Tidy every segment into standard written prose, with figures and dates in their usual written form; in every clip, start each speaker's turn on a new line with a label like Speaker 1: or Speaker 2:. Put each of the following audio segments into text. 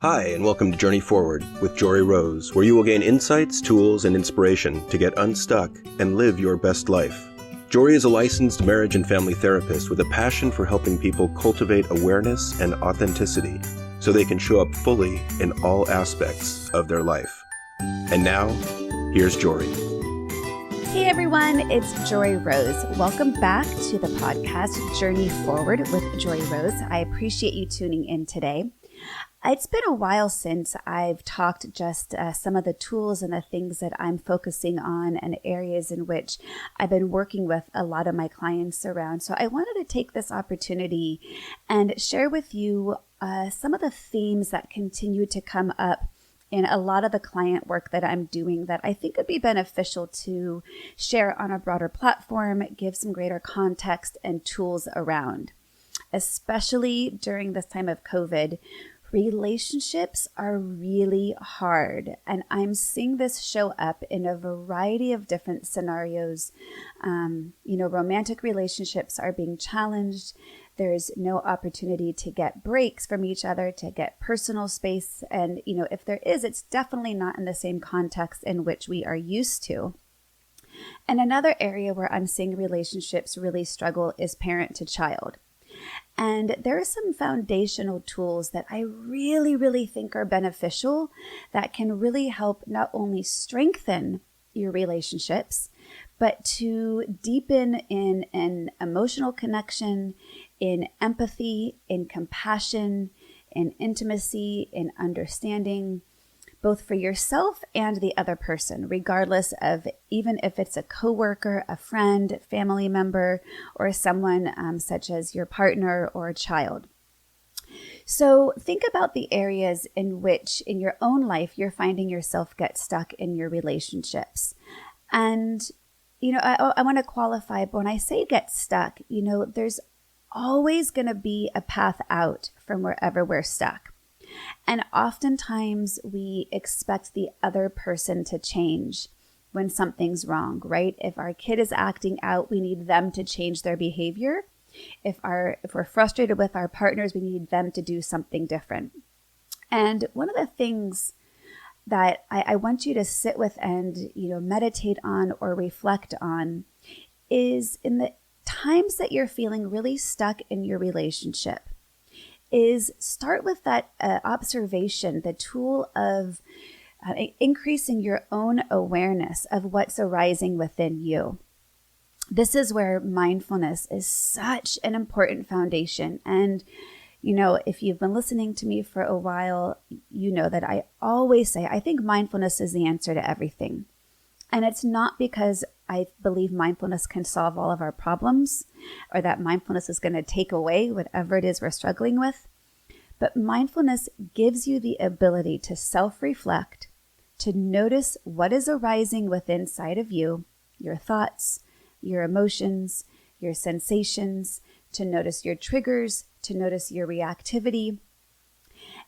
Speaker 1: Hi, and welcome to Journey Forward with Jory Rose, where you will gain insights, tools, and inspiration to get unstuck and live your best life. Jory is a licensed marriage and family therapist with a passion for helping people cultivate awareness and authenticity so they can show up fully in all aspects of their life. And now, here's Jory.
Speaker 2: Hey everyone, it's Jory Rose. Welcome back to the podcast Journey Forward with Jory Rose. I appreciate you tuning in today. It's been a while since I've talked just some of the tools and the things that I'm focusing on and areas in which I've been working with a lot of my clients around. So I wanted to take this opportunity and share with you some of the themes that continue to come up in a lot of the client work that I'm doing that I think would be beneficial to share on a broader platform, give some greater context and tools around. Especially during this time of COVID, relationships are really hard, and I'm seeing this show up in a variety of different scenarios. Romantic relationships are being challenged. There's no opportunity to get breaks from each other, to get personal space. And, if there is, it's definitely not in the same context in which we are used to. And another area where I'm seeing relationships really struggle is parent to child. And there are some foundational tools that I really, really think are beneficial that can really help not only strengthen your relationships, but to deepen in an emotional connection, in empathy, in compassion, in intimacy, in understanding, both for yourself and the other person, regardless of even if it's a coworker, a friend, family member, or someone such as your partner or a child. So think about the areas in which in your own life you're finding yourself get stuck in your relationships. And, I want to qualify, but when I say get stuck, there's always going to be a path out from wherever we're stuck. And oftentimes we expect the other person to change when something's wrong, right? If our kid is acting out, we need them to change their behavior. If we're frustrated with our partners, we need them to do something different. And one of the things that I want you to sit with and, meditate on or reflect on is in the times that you're feeling really stuck in your relationship, is start with that observation, the tool of increasing your own awareness of what's arising within you. This is where mindfulness is such an important foundation. And, if you've been listening to me for a while, you know that I always say, I think mindfulness is the answer to everything. And it's not because I believe mindfulness can solve all of our problems or that mindfulness is going to take away whatever it is we're struggling with. But mindfulness gives you the ability to self-reflect, to notice what is arising within inside of you, your thoughts, your emotions, your sensations, to notice your triggers, to notice your reactivity.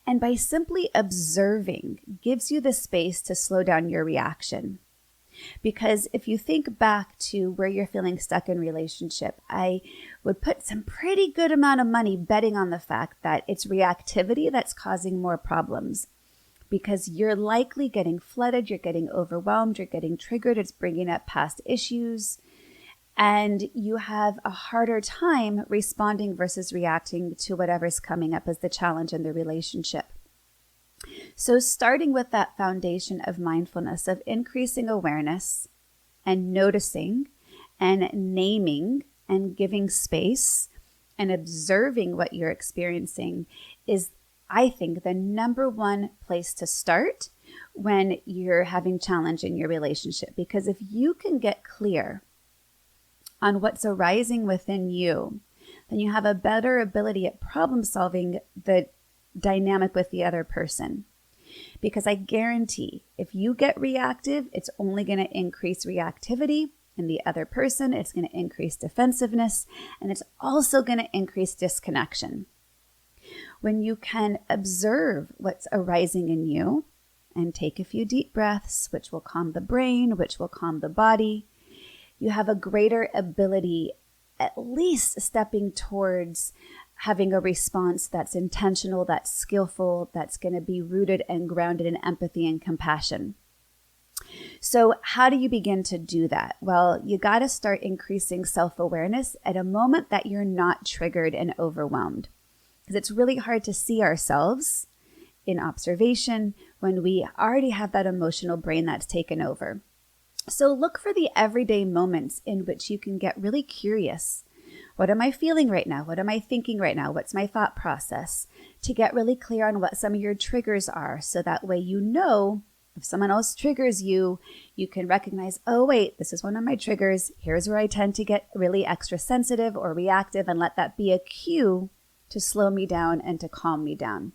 Speaker 2: And by simply observing gives you the space to slow down your reaction. Because if you think back to where you're feeling stuck in relationship, I would put some pretty good amount of money betting on the fact that it's reactivity that's causing more problems. Because you're likely getting flooded, you're getting overwhelmed, you're getting triggered, it's bringing up past issues, and you have a harder time responding versus reacting to whatever's coming up as the challenge in the relationship. So starting with that foundation of mindfulness, of increasing awareness and noticing and naming and giving space and observing what you're experiencing is, I think, the number one place to start when you're having challenge in your relationship. Because if you can get clear on what's arising within you, then you have a better ability at problem solving the dynamic with the other person. Because I guarantee if you get reactive, it's only going to increase reactivity in the other person. It's going to increase defensiveness, and it's also going to increase disconnection. When you can observe what's arising in you and take a few deep breaths, which will calm the brain, which will calm the body, you have a greater ability, at least stepping towards having a response that's intentional, that's skillful, that's going to be rooted and grounded in empathy and compassion. So how do you begin to do that? Well, you got to start increasing self-awareness at a moment that you're not triggered and overwhelmed. Because it's really hard to see ourselves in observation when we already have that emotional brain that's taken over. So look for the everyday moments in which you can get really curious. What am I feeling right now? What am I thinking right now? What's my thought process? To get really clear on what some of your triggers are. So that way you know if someone else triggers you, you can recognize, oh wait, this is one of my triggers. Here's where I tend to get really extra sensitive or reactive, and let that be a cue to slow me down and to calm me down.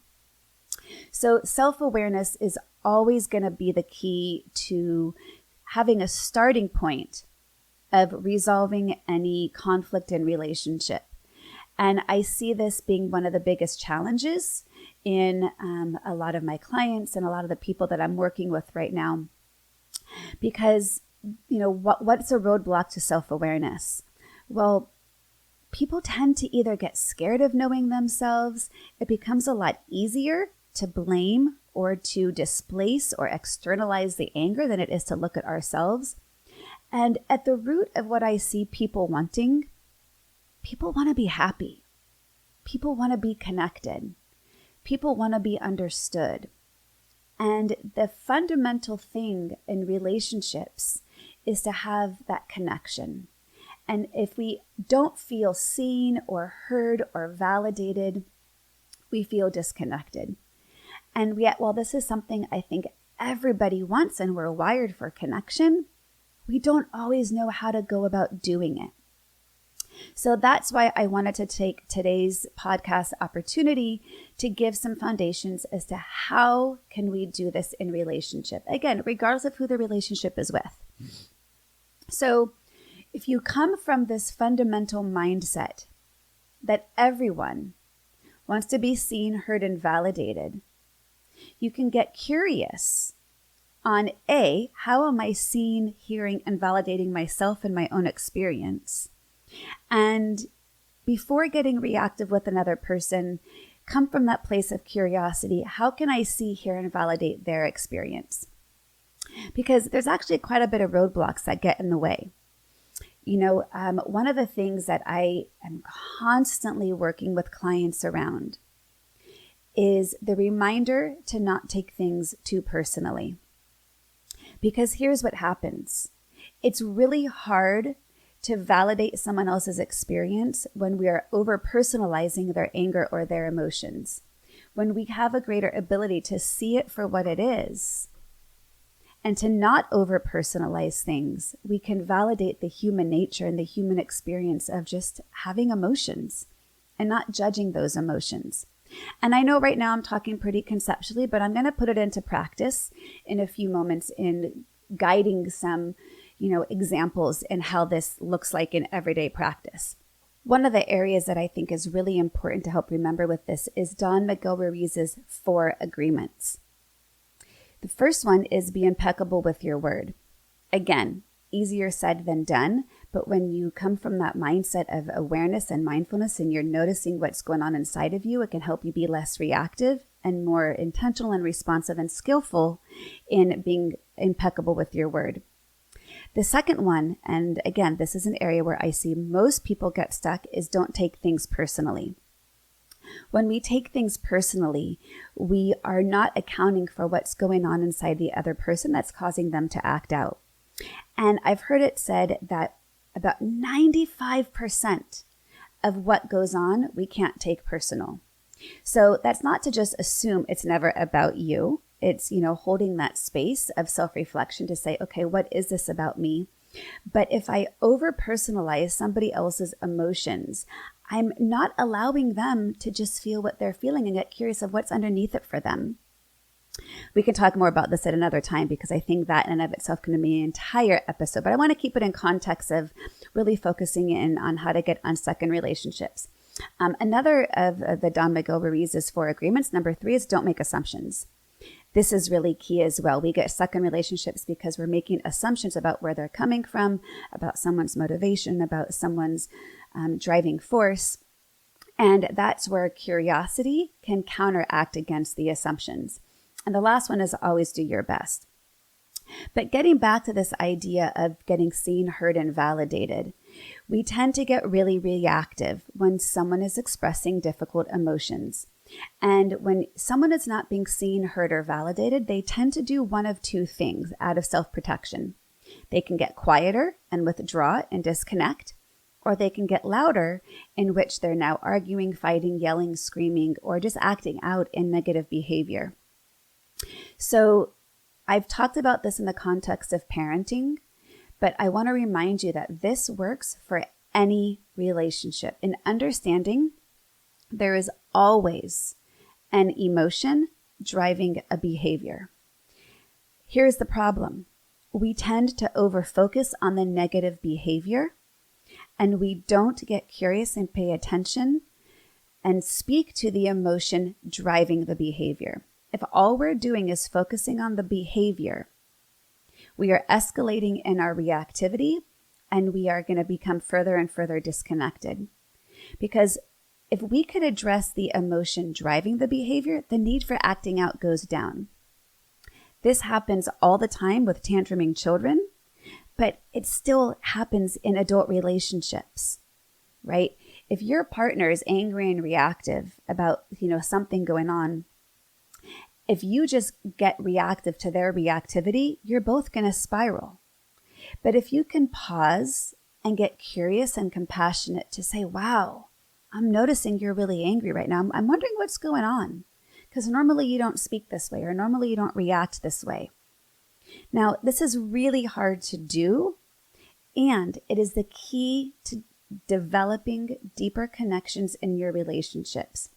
Speaker 2: So self-awareness is always going to be the key to having a starting point of resolving any conflict in relationship. And I see this being one of the biggest challenges in a lot of my clients and a lot of the people that I'm working with right now. Because, what's a roadblock to self-awareness? Well, people tend to either get scared of knowing themselves. It becomes a lot easier to blame or to displace or externalize the anger than it is to look at ourselves. And at the root of what I see people want to be happy. People want to be connected. People want to be understood. And the fundamental thing in relationships is to have that connection. And if we don't feel seen or heard or validated, we feel disconnected. And yet, while this is something I think everybody wants and we're wired for connection, we don't always know how to go about doing it. So that's why I wanted to take today's podcast opportunity to give some foundations as to how can we do this in relationship. Again, regardless of who the relationship is with. So if you come from this fundamental mindset that everyone wants to be seen, heard, and validated, you can get curious on A, how am I seeing, hearing, and validating myself and my own experience? And before getting reactive with another person, come from that place of curiosity. How can I see, hear, and validate their experience? Because there's actually quite a bit of roadblocks that get in the way. One of the things that I am constantly working with clients around is the reminder to not take things too personally. Because here's what happens. It's really hard to validate someone else's experience when we are over-personalizing their anger or their emotions. When we have a greater ability to see it for what it is and to not over-personalize things, we can validate the human nature and the human experience of just having emotions and not judging those emotions. And I know right now I'm talking pretty conceptually, but I'm going to put it into practice in a few moments in guiding some, examples in how this looks like in everyday practice. One of the areas that I think is really important to help remember with this is Don Miguel Ruiz's 4 agreements. The first one is be impeccable with your word. Again, easier said than done, but when you come from that mindset of awareness and mindfulness and you're noticing what's going on inside of you, it can help you be less reactive and more intentional and responsive and skillful in being impeccable with your word. The second one, and again, this is an area where I see most people get stuck, is don't take things personally. When we take things personally, we are not accounting for what's going on inside the other person that's causing them to act out. And I've heard it said that about 95% of what goes on, we can't take personal. So that's not to just assume it's never about you. It's, holding that space of self-reflection to say, okay, what is this about me? But if I over-personalize somebody else's emotions, I'm not allowing them to just feel what they're feeling and get curious of what's underneath it for them. We can talk more about this at another time because I think that in and of itself can be an entire episode, but I want to keep it in context of really focusing in on how to get unstuck in relationships. Another of the Don Miguel Ruiz's 4 agreements, number 3, is don't make assumptions. This is really key as well. We get stuck in relationships because we're making assumptions about where they're coming from, about someone's motivation, about someone's driving force. And that's where curiosity can counteract against the assumptions. And the last one is always do your best. But getting back to this idea of getting seen, heard, and validated, we tend to get really reactive when someone is expressing difficult emotions. And when someone is not being seen, heard, or validated, they tend to do one of two things out of self-protection. They can get quieter and withdraw and disconnect, or they can get louder, in which they're now arguing, fighting, yelling, screaming, or just acting out in negative behavior. So I've talked about this in the context of parenting, but I want to remind you that this works for any relationship. In understanding, there is always an emotion driving a behavior. Here's the problem. We tend to overfocus on the negative behavior, and we don't get curious and pay attention and speak to the emotion driving the behavior. If all we're doing is focusing on the behavior, we are escalating in our reactivity, and we are going to become further and further disconnected. Because if we could address the emotion driving the behavior, the need for acting out goes down. This happens all the time with tantruming children, but it still happens in adult relationships, right? If your partner is angry and reactive about, something going on, if you just get reactive to their reactivity, you're both going to spiral. But if you can pause and get curious and compassionate to say, wow, I'm noticing you're really angry right now. I'm wondering what's going on, because normally you don't speak this way, or normally you don't react this way. Now, this is really hard to do, and it is the key to developing deeper connections in your relationships.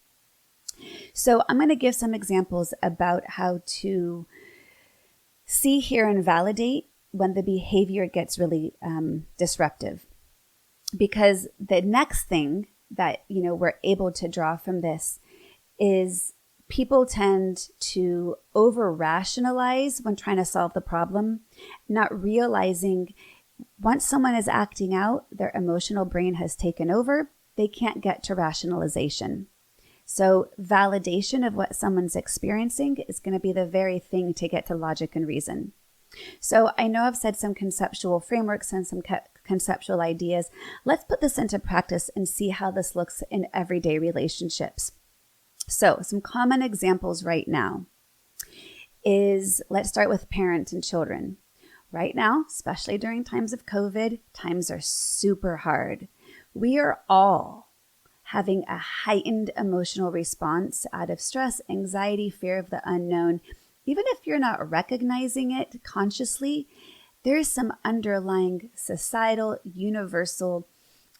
Speaker 2: So I'm going to give some examples about how to see, hear, and validate when the behavior gets really disruptive. Because the next thing that, we're able to draw from this is people tend to over-rationalize when trying to solve the problem, not realizing once someone is acting out, their emotional brain has taken over, they can't get to rationalization. So validation of what someone's experiencing is going to be the very thing to get to logic and reason. So I know I've said some conceptual frameworks and some conceptual ideas. Let's put this into practice and see how this looks in everyday relationships. So some common examples right now is, let's start with parents and children. Right now, especially during times of COVID, times are super hard. We are all having a heightened emotional response out of stress, anxiety, fear of the unknown. Even if you're not recognizing it consciously, there is some underlying societal, universal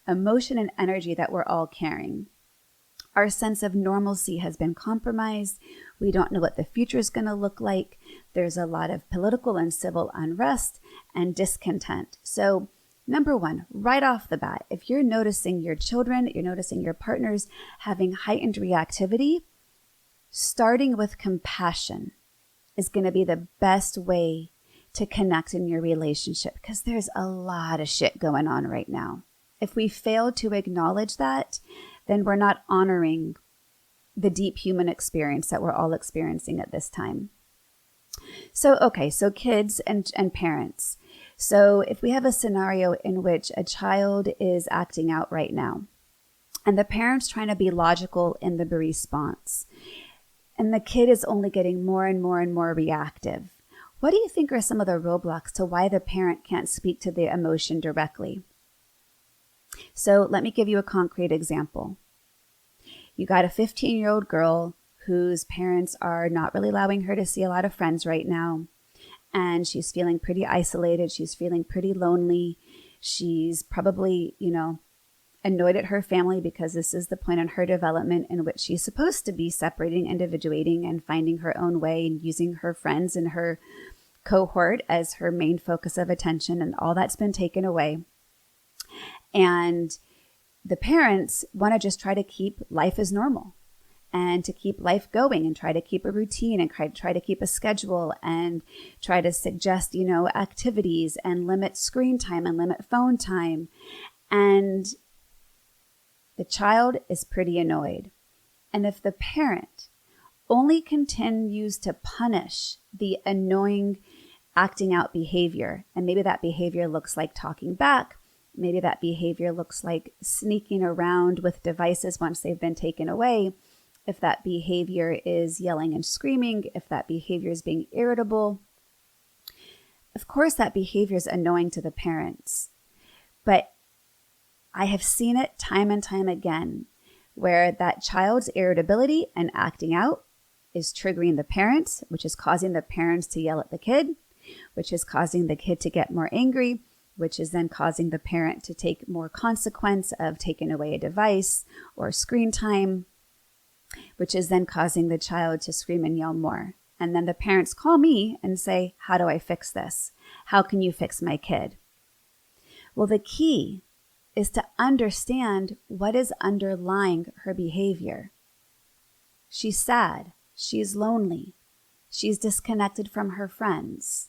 Speaker 2: emotion and energy that we're all carrying. Our sense of normalcy has been compromised. We don't know what the future is going to look like. There's a lot of political and civil unrest and discontent. So, number one, right off the bat, if you're noticing your children, you're noticing your partners having heightened reactivity, starting with compassion is going to be the best way to connect in your relationship, because there's a lot of shit going on right now. If we fail to acknowledge that, then we're not honoring the deep human experience that we're all experiencing at this time. So kids and parents. So if we have a scenario in which a child is acting out right now, and the parent's trying to be logical in the response, and the kid is only getting more and more and more reactive, what do you think are some of the roadblocks to why the parent can't speak to the emotion directly? So let me give you a concrete example. You got a 15-year-old girl whose parents are not really allowing her to see a lot of friends right now. And she's feeling pretty isolated. She's feeling pretty lonely. She's probably, annoyed at her family, because this is the point in her development in which she's supposed to be separating, individuating, and finding her own way, and using her friends and her cohort as her main focus of attention, and all that's been taken away. And the parents want to just try to keep life as normal, and to keep life going, and try to keep a routine, and try to keep a schedule, and try to suggest, activities, and limit screen time and limit phone time. And the child is pretty annoyed. And if the parent only continues to punish the annoying acting out behavior, and maybe that behavior looks like talking back, maybe that behavior looks like sneaking around with devices once they've been taken away, if that behavior is yelling and screaming, if that behavior is being irritable, of course that behavior is annoying to the parents. But I have seen it time and time again where that child's irritability and acting out is triggering the parents, which is causing the parents to yell at the kid, which is causing the kid to get more angry, which is then causing the parent to take more consequence of taking away a device or screen time, which is then causing the child to scream and yell more. And then the parents call me and say, how do I fix this? How can you fix my kid? Well, the key is to understand what is underlying her behavior. She's sad. She's lonely. She's disconnected from her friends.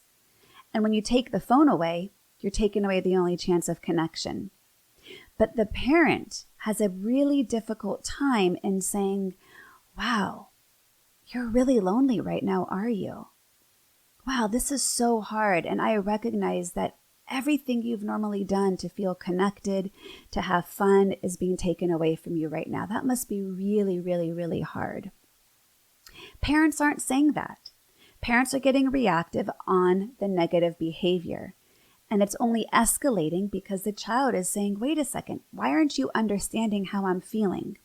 Speaker 2: And when you take the phone away, you're taking away the only chance of connection. But the parent has a really difficult time in saying, wow, you're really lonely right now, are you? Wow, this is so hard. And I recognize that everything you've normally done to feel connected, to have fun, is being taken away from you right now. That must be really, really, really hard. Parents aren't saying that. Parents are getting reactive on the negative behavior. And it's only escalating because the child is saying, wait a second, why aren't you understanding how I'm feeling?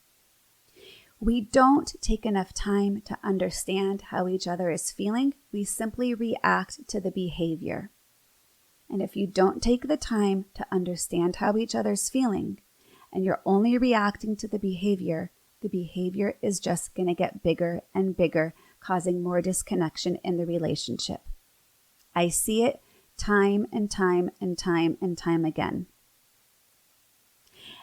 Speaker 2: We don't take enough time to understand how each other is feeling. We simply react to the behavior. And if you don't take the time to understand how each other's feeling, and you're only reacting to the behavior is just going to get bigger and bigger, causing more disconnection in the relationship. I see it time and time and time and time again.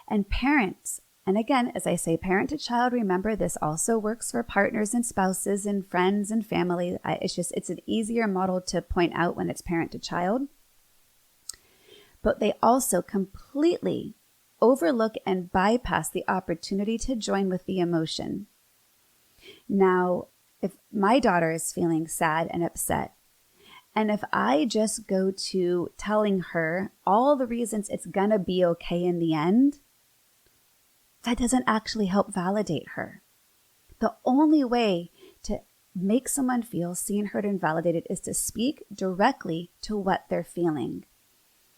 Speaker 2: And parents, and again, as I say, parent to child, remember this also works for partners and spouses and friends and family. It's an easier model to point out when it's parent to child. But they also completely overlook and bypass the opportunity to join with the emotion. Now, if my daughter is feeling sad and upset, and if I just go to telling her all the reasons it's gonna be okay in the end, that doesn't actually help validate her. The only way to make someone feel seen, heard, and validated is to speak directly to what they're feeling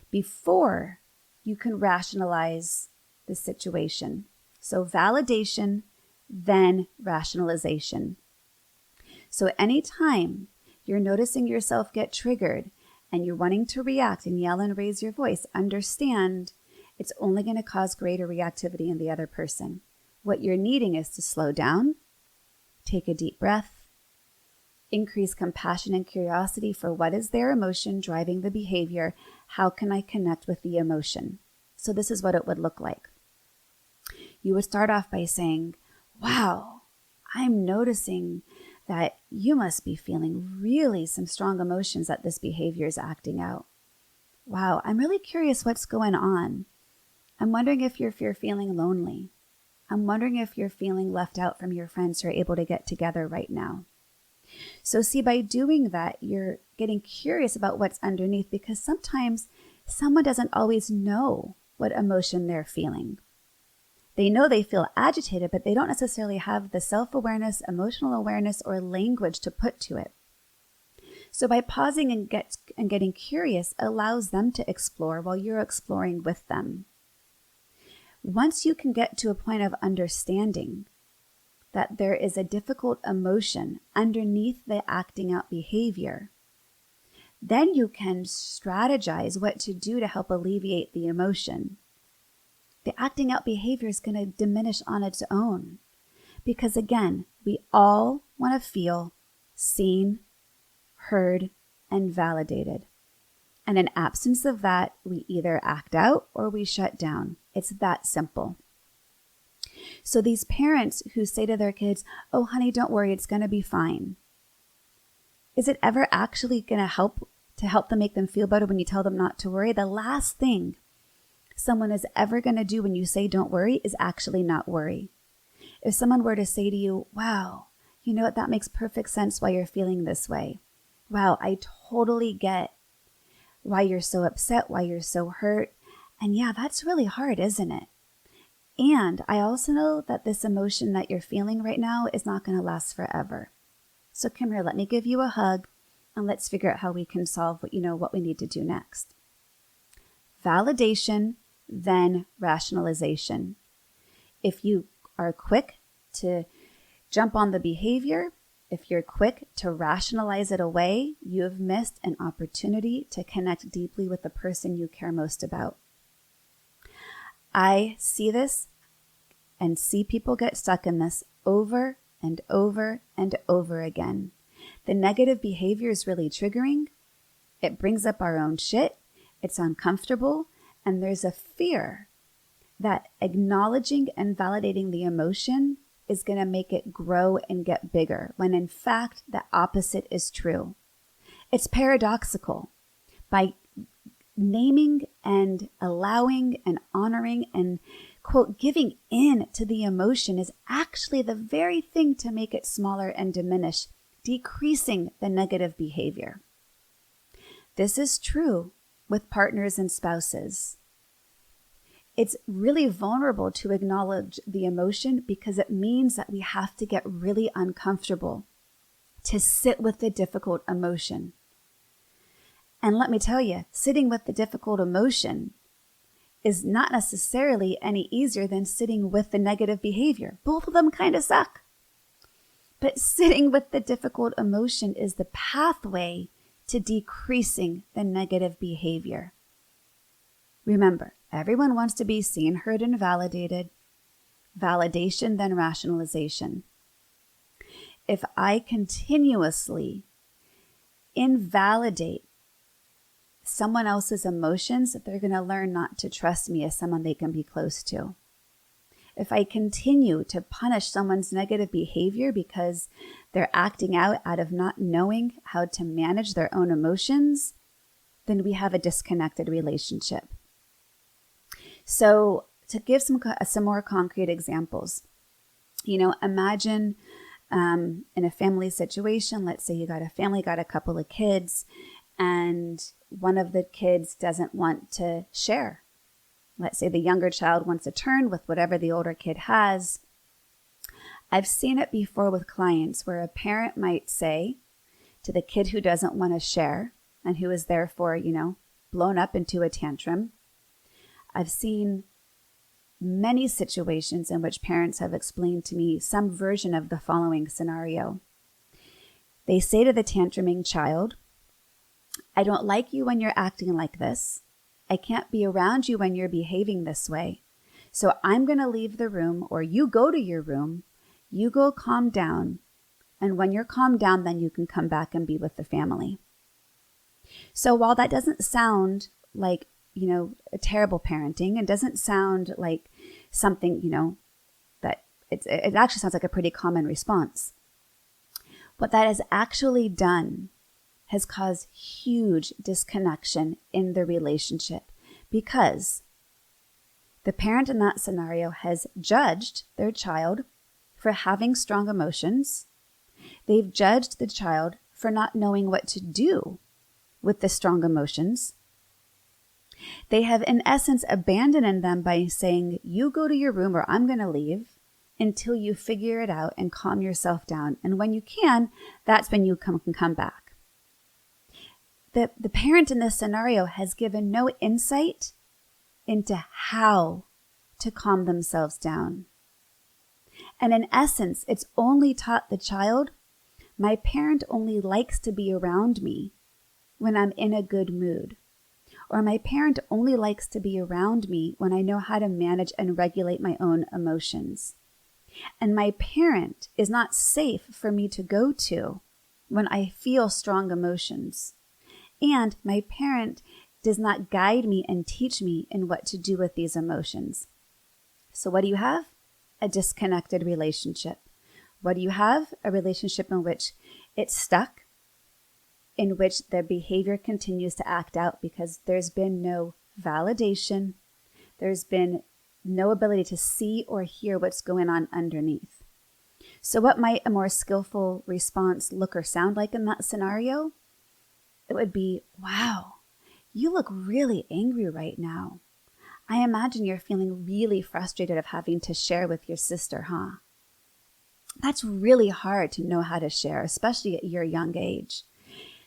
Speaker 2: before you can rationalize the situation. So validation, then rationalization. So anytime you're noticing yourself get triggered and you're wanting to react and yell and raise your voice, understand it's only going to cause greater reactivity in the other person. What you're needing is to slow down, take a deep breath, increase compassion and curiosity for what is their emotion driving the behavior. How can I connect with the emotion? So this is what it would look like. You would start off by saying, wow, I'm noticing that you must be feeling really some strong emotions that this behavior is acting out. Wow, I'm really curious what's going on. I'm wondering if you're feeling lonely. I'm wondering if you're feeling left out from your friends who are able to get together right now. So see, by doing that, you're getting curious about what's underneath, because sometimes someone doesn't always know what emotion they're feeling. They know they feel agitated, but they don't necessarily have the self-awareness, emotional awareness, or language to put to it. So by pausing and getting curious allows them to explore while you're exploring with them. Once you can get to a point of understanding that there is a difficult emotion underneath the acting out behavior, then you can strategize what to do to help alleviate the emotion. The acting out behavior is going to diminish on its own. Because again, we all want to feel seen, heard, and validated. And in absence of that, we either act out or we shut down. It's that simple. So these parents who say to their kids, oh, honey, don't worry, it's going to be fine. Is it ever actually going to help them make them feel better when you tell them not to worry? The last thing someone is ever going to do when you say don't worry is actually not worry. If someone were to say to you, wow, you know what, that makes perfect sense why you're feeling this way. Wow, I totally get why you're so upset, why you're so hurt. And yeah, that's really hard, isn't it? And I also know that this emotion that you're feeling right now is not going to last forever. So come here, let me give you a hug and let's figure out how we can solve what we need to do next. Validation, then rationalization. If you are quick to jump on the behavior, if you're quick to rationalize it away, you have missed an opportunity to connect deeply with the person you care most about. I see this and see people get stuck in this over and over and over again. The negative behavior is really triggering. It brings up our own shit. It's uncomfortable. And there's a fear that acknowledging and validating the emotion is going to make it grow and get bigger, when in fact, the opposite is true. It's paradoxical. By naming and allowing and honoring and, quote, giving in to the emotion is actually the very thing to make it smaller and diminish, decreasing the negative behavior. This is true with partners and spouses. It's really vulnerable to acknowledge the emotion because it means that we have to get really uncomfortable to sit with the difficult emotion. And let me tell you, sitting with the difficult emotion is not necessarily any easier than sitting with the negative behavior. Both of them kind of suck. But sitting with the difficult emotion is the pathway to decreasing the negative behavior. Remember, everyone wants to be seen, heard, and validated. Validation, then rationalization. If I continuously invalidate someone else's emotions, they're going to learn not to trust me as someone they can be close to. If I continue to punish someone's negative behavior because they're acting out of not knowing how to manage their own emotions, then we have a disconnected relationship. So to give some more concrete examples, imagine in a family situation, let's say you got a family, got a couple of kids, and one of the kids doesn't want to share. Let's say the younger child wants a turn with whatever the older kid has. I've seen it before with clients where a parent might say to the kid who doesn't want to share and who is therefore, blown up into a tantrum. I've seen many situations in which parents have explained to me some version of the following scenario. They say to the tantruming child, I don't like you when you're acting like this. I can't be around you when you're behaving this way. So I'm going to leave the room, or you go to your room, you go calm down. And when you're calmed down, then you can come back and be with the family. So while that doesn't sound like, a terrible parenting, it doesn't sound like something, that it actually sounds like a pretty common response. What that has actually done has caused huge disconnection in the relationship because the parent in that scenario has judged their child for having strong emotions. They've judged the child for not knowing what to do with the strong emotions. They have, in essence, abandoned them by saying, you go to your room or I'm going to leave until you figure it out and calm yourself down. And when you can, that's when you can come back. The parent in this scenario has given no insight into how to calm themselves down. And in essence, it's only taught the child, my parent only likes to be around me when I'm in a good mood. Or my parent only likes to be around me when I know how to manage and regulate my own emotions. And my parent is not safe for me to go to when I feel strong emotions. And my parent does not guide me and teach me in what to do with these emotions. So what do you have? A disconnected relationship. What do you have? A relationship in which it's stuck, in which their behavior continues to act out because there's been no validation, There's been no ability to see or hear what's going on underneath. So what might a more skillful response look or sound like in that scenario? It would be, wow, you look really angry right now. I imagine you're feeling really frustrated of having to share with your sister, huh? That's really hard to know how to share, especially at your young age.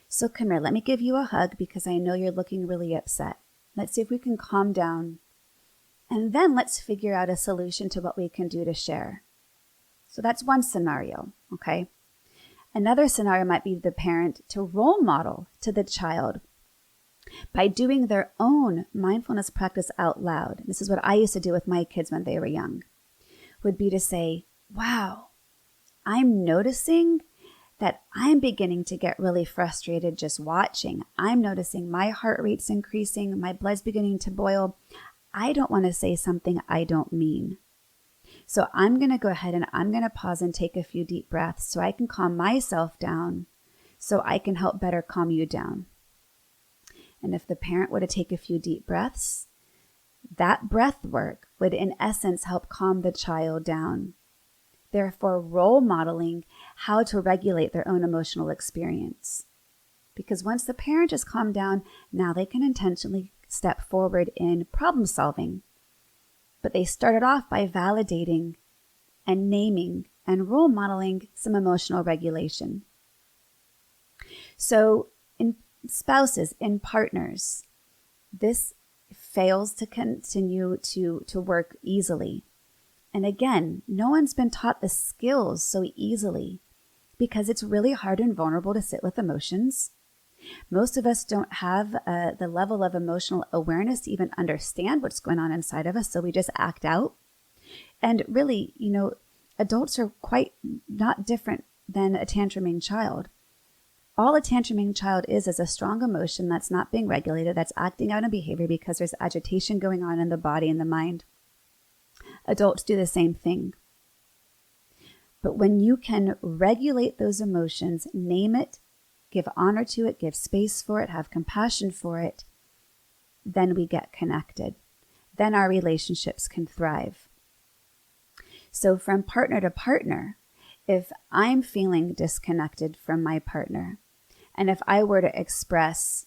Speaker 2: So come here, let me give you a hug because I know you're looking really upset. Let's see if we can calm down. And then let's figure out a solution to what we can do to share. So that's one scenario, okay? Another scenario might be the parent to role model to the child by doing their own mindfulness practice out loud. This is what I used to do with my kids when they were young, would be to say, wow, I'm noticing that I'm beginning to get really frustrated just watching. I'm noticing my heart rate's increasing, my blood's beginning to boil. I don't want to say something I don't mean. So I'm going to go ahead and I'm going to pause and take a few deep breaths so I can calm myself down, so I can help better calm you down. And if the parent were to take a few deep breaths, that breath work would in essence help calm the child down. Therefore, role modeling how to regulate their own emotional experience. Because once the parent is calmed down, now they can intentionally step forward in problem solving. But they started off by validating and naming and role modeling some emotional regulation. So in spouses, in partners, this fails to continue to work easily. And again, no one's been taught the skills so easily because it's really hard and vulnerable to sit with emotions. Most of us don't have the level of emotional awareness to even understand what's going on inside of us, so we just act out. And really, adults are quite not different than a tantruming child. All a tantruming child is a strong emotion that's not being regulated, that's acting out in behavior because there's agitation going on in the body and the mind. Adults do the same thing. But when you can regulate those emotions, name it, give honor to it, give space for it, have compassion for it, then we get connected. Then our relationships can thrive. So from partner to partner, if I'm feeling disconnected from my partner, and if I were to express,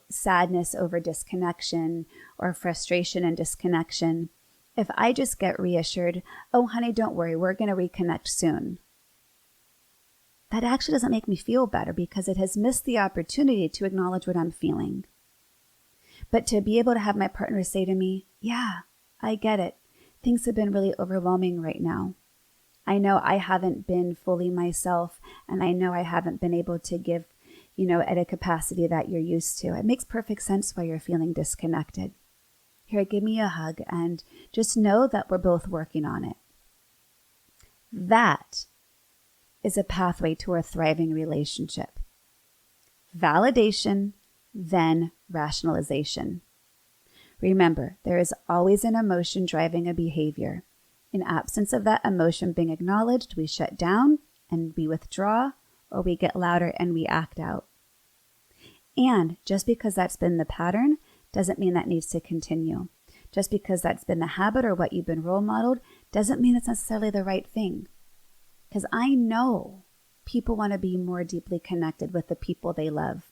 Speaker 2: sadness over disconnection or frustration and disconnection, if I just get reassured, oh, honey, don't worry, we're going to reconnect soon. That actually doesn't make me feel better because it has missed the opportunity to acknowledge what I'm feeling. But to be able to have my partner say to me, yeah, I get it. Things have been really overwhelming right now. I know I haven't been fully myself, and I know I haven't been able to give, at a capacity that you're used to. It makes perfect sense why you're feeling disconnected. Here, give me a hug and just know that we're both working on it. That is a pathway to a thriving relationship. Validation, then rationalization. Remember, there is always an emotion driving a behavior. In absence of that emotion being acknowledged, we shut down and we withdraw, or we get louder and we act out. And just because that's been the pattern doesn't mean that needs to continue. Just because that's been the habit or what you've been role modeled doesn't mean it's necessarily the right thing. Because I know people want to be more deeply connected with the people they love.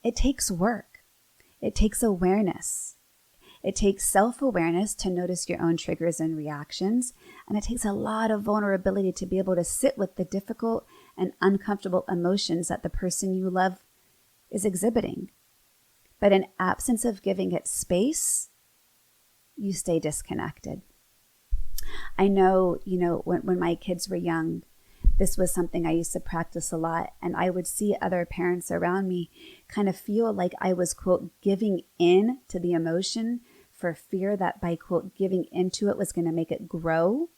Speaker 2: It takes work. It takes awareness. It takes self-awareness to notice your own triggers and reactions. And it takes a lot of vulnerability to be able to sit with the difficult and uncomfortable emotions that the person you love is exhibiting. But in absence of giving it space, you stay disconnected. I know, when my kids were young, this was something I used to practice a lot. And I would see other parents around me kind of feel like I was, quote, giving in to the emotion for fear that by, quote, giving into it was going to make it grow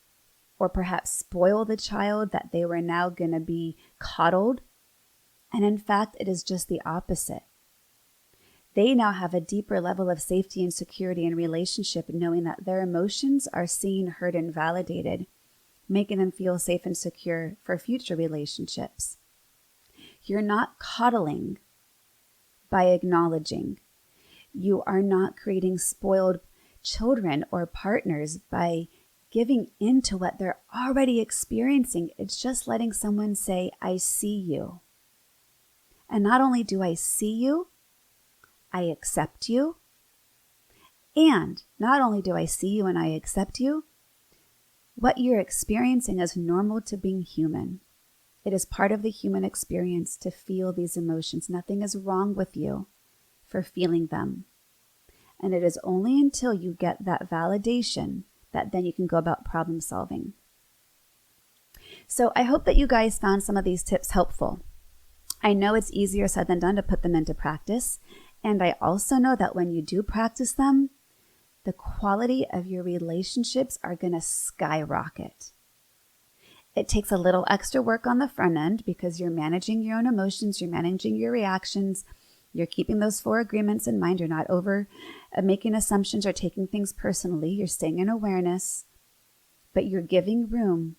Speaker 2: or perhaps spoil the child, that they were now going to be coddled. And in fact, it is just the opposite. They now have a deeper level of safety and security in relationship, knowing that their emotions are seen, heard, and validated, making them feel safe and secure for future relationships. You're not coddling by acknowledging. You are not creating spoiled children or partners by giving into what they're already experiencing. It's just letting someone say, I see you. And not only do I see you, I accept you. And not only do I see you and I accept you, what you're experiencing is normal to being human. It is part of the human experience to feel these emotions. Nothing is wrong with you for feeling them. And it is only until you get that validation that then you can go about problem solving. So I hope that you guys found some of these tips helpful. I know it's easier said than done to put them into practice. And I also know that when you do practice them, the quality of your relationships are going to skyrocket. It takes a little extra work on the front end because you're managing your own emotions, you're managing your reactions, you're keeping those 4 agreements in mind. You're not over making assumptions or taking things personally. You're staying in awareness, but you're giving room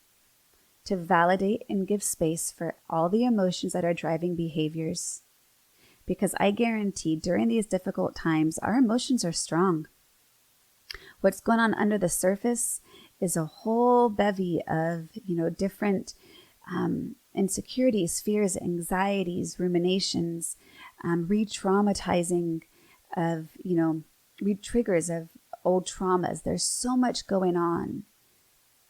Speaker 2: to validate and give space for all the emotions that are driving behaviors. Because I guarantee during these difficult times, our emotions are strong. What's going on under the surface is a whole bevy of, different insecurities, fears, anxieties, ruminations, re-traumatizing of, re-triggers of old traumas. There's so much going on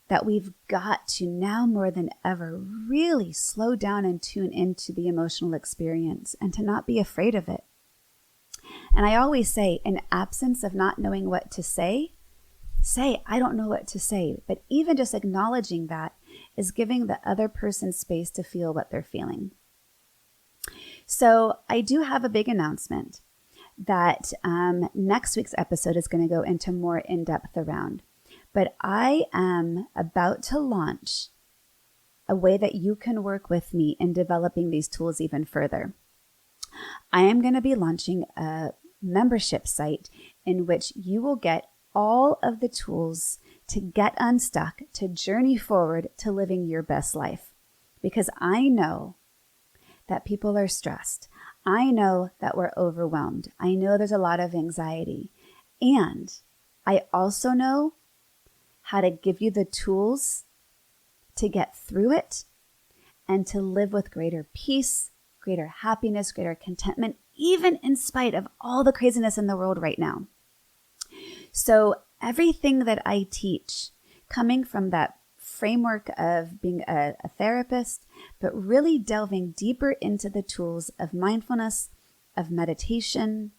Speaker 2: that we've got to now more than ever really slow down and tune into the emotional experience and to not be afraid of it. And I always say, in absence of not knowing what to say, I don't know what to say. But even just acknowledging that is giving the other person space to feel what they're feeling. So I do have a big announcement that next week's episode is going to go into more in-depth around. But I am about to launch a way that you can work with me in developing these tools even further. I am going to be launching a membership site in which you will get all of the tools to get unstuck, to journey forward to living your best life. Because I know that people are stressed. I know that we're overwhelmed. I know there's a lot of anxiety. And I also know how to give you the tools to get through it and to live with greater peace, greater happiness, greater contentment, even in spite of all the craziness in the world right now. So everything that I teach, coming from that framework of being a therapist, but really delving deeper into the tools of mindfulness, of meditation,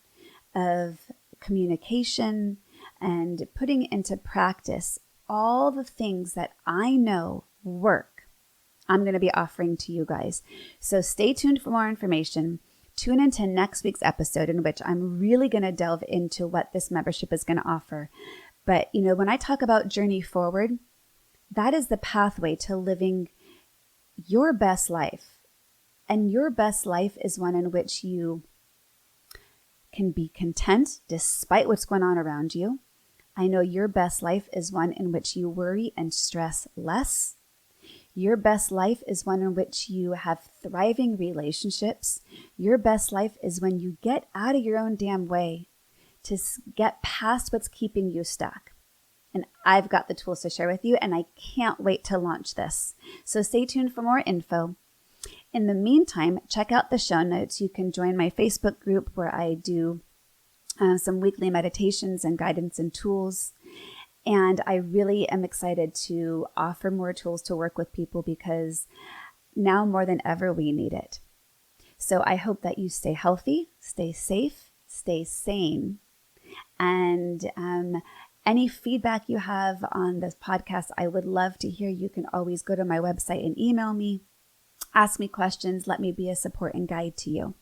Speaker 2: of communication, and putting into practice all the things that I know work, I'm going to be offering to you guys. So stay tuned for more information. Tune into next week's episode in which I'm really going to delve into what this membership is going to offer. But, when I talk about journey forward, that is the pathway to living your best life. And your best life is one in which you can be content despite what's going on around you. I know your best life is one in which you worry and stress less. Your best life is one in which you have thriving relationships. Your best life is when you get out of your own damn way to get past what's keeping you stuck. And I've got the tools to share with you, and I can't wait to launch this. So stay tuned for more info. In the meantime, check out the show notes. You can join my Facebook group where I do some weekly meditations and guidance and tools. And I really am excited to offer more tools to work with people because now more than ever, we need it. So I hope that you stay healthy, stay safe, stay sane. And any feedback you have on this podcast, I would love to hear. You can always go to my website and email me, ask me questions, let me be a support and guide to you.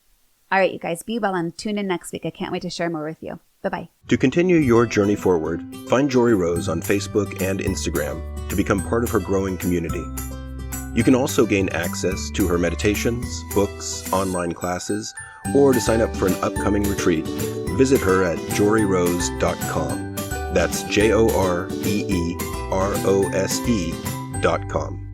Speaker 2: All right, you guys, be well and tune in next week. I can't wait to share more with you. Bye-bye.
Speaker 1: To continue your journey forward, find Jory Rose on Facebook and Instagram to become part of her growing community. You can also gain access to her meditations, books, online classes, or to sign up for an upcoming retreat, visit her at joryrose.com. That's JOREEROSE.com.